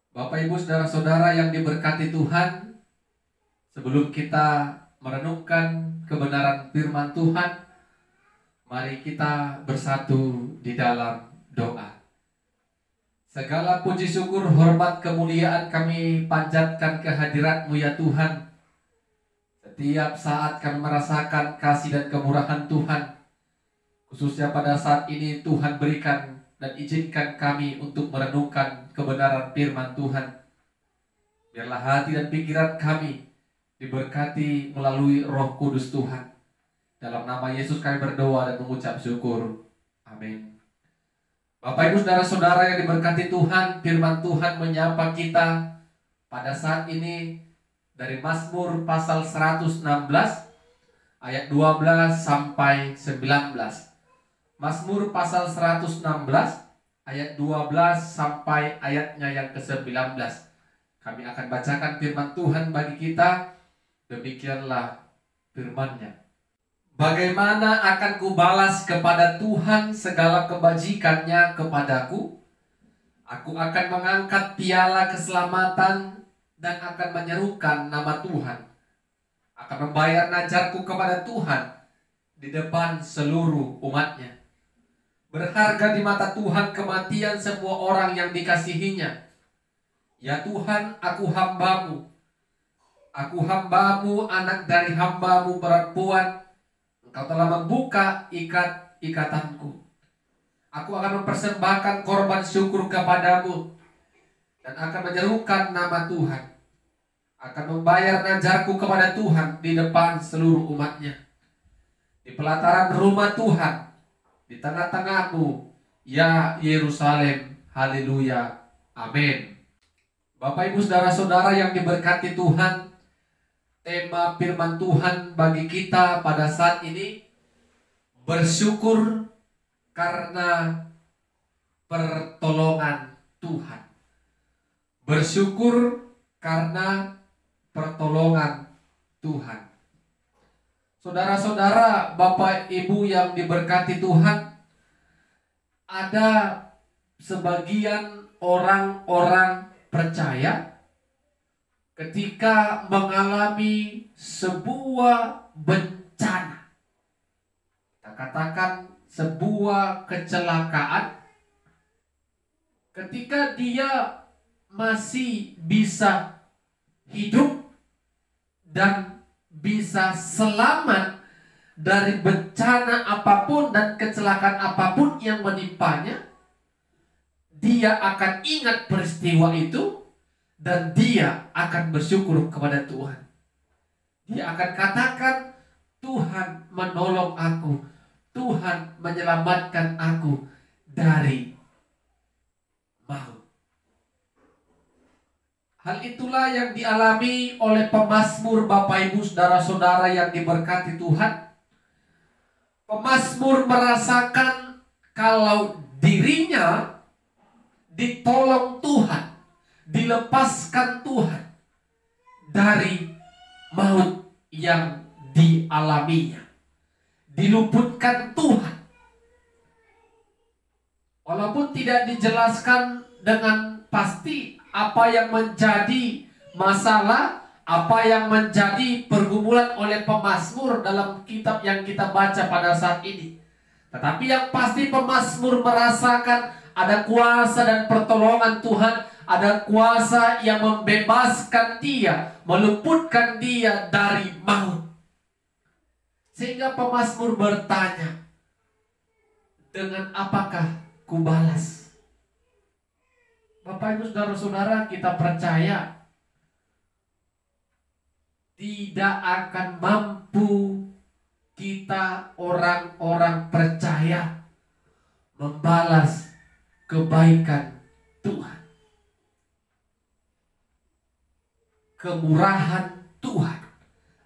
Bapak, Ibu, saudara-saudara yang diberkati Tuhan, sebelum kita merenungkan kebenaran firman Tuhan, mari kita bersatu di dalam doa. Segala puji syukur, hormat, kemuliaan kami panjatkan kehadirat-Mu ya Tuhan. Setiap saat kami merasakan kasih dan kemurahan Tuhan, khususnya pada saat ini Tuhan berikan dan izinkan kami untuk merenungkan kebenaran firman Tuhan. Biarlah hati dan pikiran kami diberkati melalui Roh Kudus Tuhan. Dalam nama Yesus kami berdoa dan mengucap syukur. Amin. Bapak, Ibu, saudara-saudara yang diberkati Tuhan, firman Tuhan menyapa kita pada saat ini dari Mazmur pasal 116 ayat 12 sampai 19. Mazmur pasal 116 ayat 12 sampai ayatnya yang ke-19. Kami akan bacakan firman Tuhan bagi kita. Demikianlah firman-Nya. Bagaimana akan kubalas kepada Tuhan segala kebajikan-Nya kepadaku? Aku akan mengangkat piala keselamatan dan akan menyerukan nama Tuhan. Akan membayar najarku kepada Tuhan di depan seluruh umat-Nya. Berharga di mata Tuhan kematian semua orang yang dikasihinya. Ya Tuhan, aku hamba-Mu. Aku hamba-Mu, anak dari hamba-Mu perempuan. Engkau telah membuka ikat-ikatanku. Aku akan mempersembahkan korban syukur kepadamu dan akan menyerukan nama Tuhan. Akan membayar najarku kepada Tuhan di depan seluruh umat-Nya. Di pelataran rumah Tuhan, di tengah-tengahmu, ya Yerusalem. Haleluya. Amin. Bapak, Ibu, saudara-saudara yang diberkati Tuhan, tema firman Tuhan bagi kita pada saat ini, bersyukur karena pertolongan Tuhan. Bersyukur karena pertolongan Tuhan. Saudara-saudara, Bapak, Ibu yang diberkati Tuhan, ada sebagian orang-orang percaya ketika mengalami sebuah bencana, kita katakan sebuah kecelakaan, ketika dia masih bisa hidup dan bisa selamat dari bencana apapun dan kecelakaan apapun yang menimpanya, dia akan ingat peristiwa itu dan dia akan bersyukur kepada Tuhan. Dia akan katakan, Tuhan menolong aku, Tuhan menyelamatkan aku dari maut. Hal itulah yang dialami oleh pemazmur, Bapak, Ibu, saudara-saudara yang diberkati Tuhan. Pemazmur merasakan kalau dirinya ditolong Tuhan, dilepaskan Tuhan dari maut yang dialaminya, diluputkan Tuhan. Walaupun tidak dijelaskan dengan pasti apa yang menjadi masalah, apa yang menjadi pergumulan oleh pemazmur dalam kitab yang kita baca pada saat ini. Tetapi yang pasti pemazmur merasakan ada kuasa dan pertolongan Tuhan, ada kuasa yang membebaskan dia, meluputkan dia dari maut. Sehingga pemazmur bertanya, dengan apakah kubalas? Bapak, Ibu, saudara-saudara, kita percaya tidak akan mampu kita orang-orang percaya membalas kebaikan Tuhan, kemurahan Tuhan,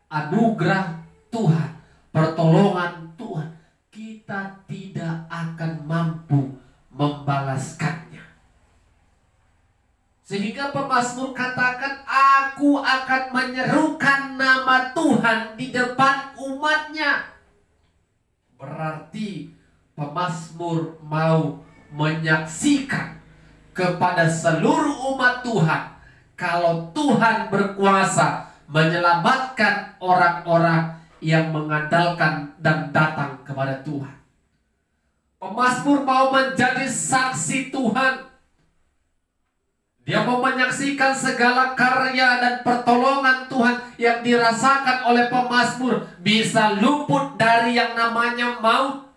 anugerah Tuhan, pertolongan Tuhan. Kita tidak akan mampu membalaskannya. Sehingga pemazmur katakan, aku akan menyerukan nama Tuhan di depan umat-Nya. Berarti pemazmur mau menyaksikan kepada seluruh umat Tuhan kalau Tuhan berkuasa menyelamatkan orang-orang yang mengandalkan dan datang kepada Tuhan. Pemazmur mau menjadi saksi Tuhan. Dia mau menyaksikan segala karya dan pertolongan Tuhan yang dirasakan oleh pemazmur bisa luput dari yang namanya maut.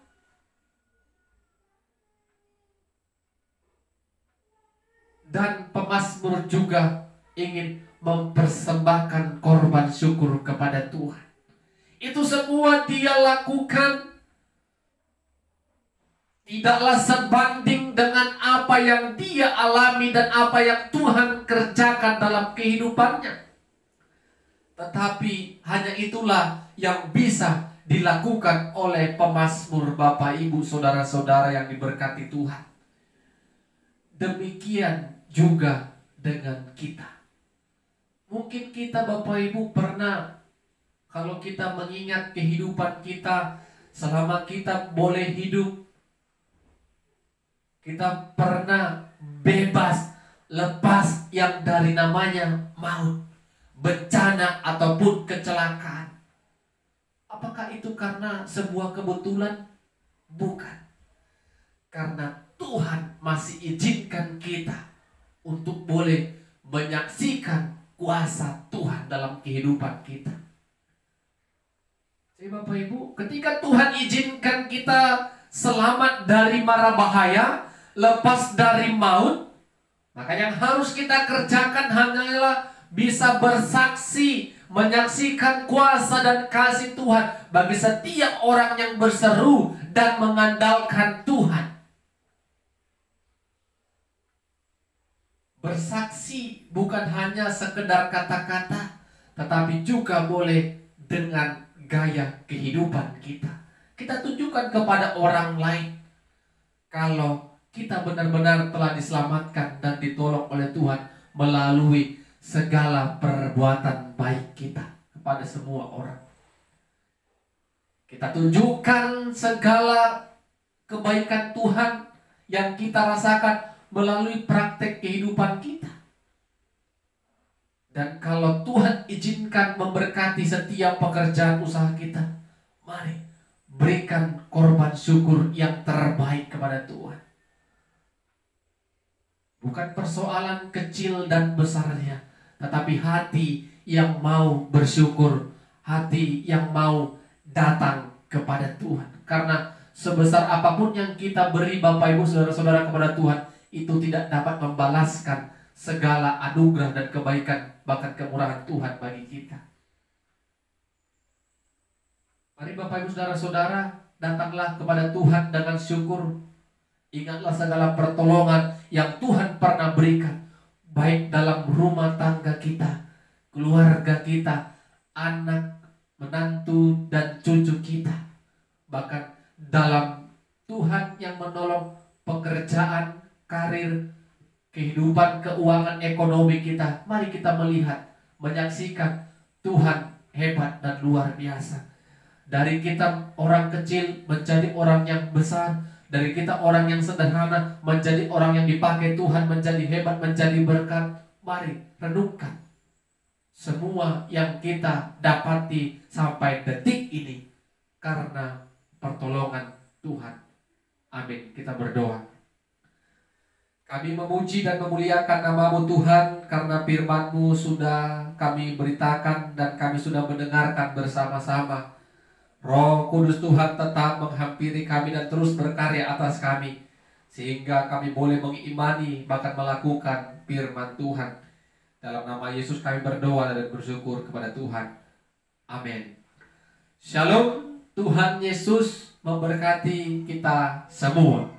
Dan pemazmur juga ingin mempersembahkan korban syukur kepada Tuhan. Itu semua dia lakukan tidaklah sebanding dengan apa yang dia alami dan apa yang Tuhan kerjakan dalam kehidupannya. Tetapi hanya itulah yang bisa dilakukan oleh pemazmur, Bapak, Ibu, saudara-saudara yang diberkati Tuhan. Demikian juga dengan kita. Mungkin kita, Bapak Ibu, pernah, kalau kita mengingat kehidupan kita selama kita boleh hidup, kita pernah bebas lepas yang dari namanya maut, bencana ataupun kecelakaan. Apakah itu karena sebuah kebetulan? Bukan. Karena Tuhan masih izinkan kita untuk boleh menyaksikan kuasa Tuhan dalam kehidupan kita. Jadi Bapak Ibu, ketika Tuhan izinkan kita selamat dari mara bahaya, lepas dari maut, maka yang harus kita kerjakan hanyalah bisa bersaksi, menyaksikan kuasa dan kasih Tuhan bagi setiap orang yang berseru dan mengandalkan Tuhan. Bersaksi bukan hanya sekedar kata-kata, tetapi juga boleh dengan gaya kehidupan kita. Kita tunjukkan kepada orang lain kalau kita benar-benar telah diselamatkan dan ditolong oleh Tuhan melalui segala perbuatan baik kita kepada semua orang. Kita tunjukkan segala kebaikan Tuhan yang kita rasakan melalui praktek kehidupan kita. Dan kalau Tuhan izinkan memberkati setiap pekerjaan usaha kita, mari berikan korban syukur yang terbaik kepada Tuhan. Bukan persoalan kecil dan besarnya, tetapi hati yang mau bersyukur, hati yang mau datang kepada Tuhan. Karena sebesar apapun yang kita beri, Bapak Ibu saudara-saudara, kepada Tuhan, itu tidak dapat membalaskan segala anugerah dan kebaikan, bahkan kemurahan Tuhan bagi kita. Mari Bapak Ibu saudara-saudara, datanglah kepada Tuhan dengan syukur. Ingatlah segala pertolongan yang Tuhan pernah berikan, baik dalam rumah tangga kita, keluarga kita, anak, menantu, dan cucu kita. Bahkan dalam Tuhan yang menolong pekerjaan, karir, kehidupan keuangan ekonomi kita. Mari kita melihat, menyaksikan Tuhan hebat dan luar biasa. Dari kita orang kecil menjadi orang yang besar, dari kita orang yang sederhana menjadi orang yang dipakai Tuhan, menjadi hebat, menjadi berkat. Mari renungkan semua yang kita dapati sampai detik ini karena pertolongan Tuhan. Amin. Kita berdoa. Kami memuji dan memuliakan nama-Mu Tuhan, karena firman-Mu sudah kami beritakan dan kami sudah mendengarkan bersama-sama. Roh Kudus Tuhan tetap menghampiri kami dan terus berkarya atas kami, sehingga kami boleh mengimani bahkan melakukan firman Tuhan. Dalam nama Yesus kami berdoa dan bersyukur kepada Tuhan. Amin. Shalom. Tuhan Yesus memberkati kita semua.